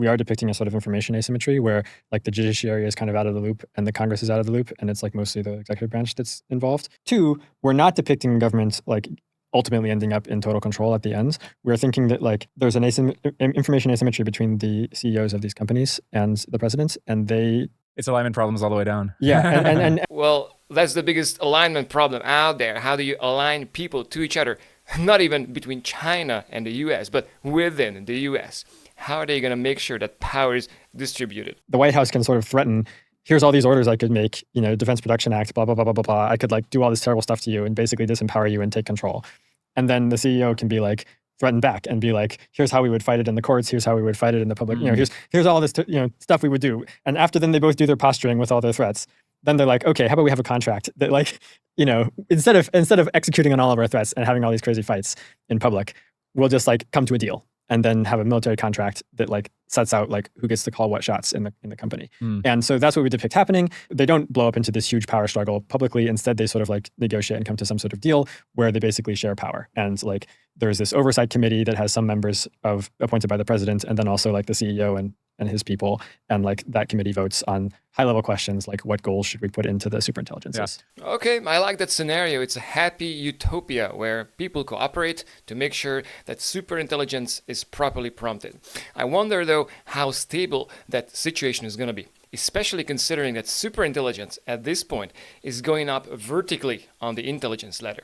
we are depicting a sort of information asymmetry where like the judiciary is kind of out of the loop and the Congress is out of the loop, and it's like mostly the executive branch that's involved. Two, we're not depicting government like ultimately ending up in total control at the end. We're thinking that like there's an information asymmetry between the CEOs of these companies and the president, and it's alignment problems all the way down. Yeah, and well, that's the biggest alignment problem out there. How do you align people to each other? Not even between China and the US, but within the US. How are they going to make sure that power is distributed? The White House can sort of threaten, here's all these orders I could make, Defense Production Act, blah, blah, blah, blah, blah, blah. I could like do all this terrible stuff to you and basically disempower you and take control. And then the CEO can be like, threaten back and be like, here's how we would fight it in the courts, here's how we would fight it in the public, here's all this, stuff we would do. And after then they both do their posturing with all their threats. Then they're like, okay, how about we have a contract that like, instead of executing on all of our threats and having all these crazy fights in public, we'll just like come to a deal and then have a military contract that like sets out like who gets to call what shots in the company. And so that's what we depict happening. They don't blow up into this huge power struggle publicly. Instead, they sort of like negotiate and come to some sort of deal where they basically share power. And like there's this oversight committee that has some members appointed by the president, and then also like the CEO and his people. And like that committee votes on high-level questions like what goals should we put into the superintelligences. Yeah. Okay, I like that scenario. It's a happy utopia where people cooperate to make sure that superintelligence is properly prompted. I wonder though how stable that situation is going to be, especially considering that superintelligence at this point is going up vertically on the intelligence ladder.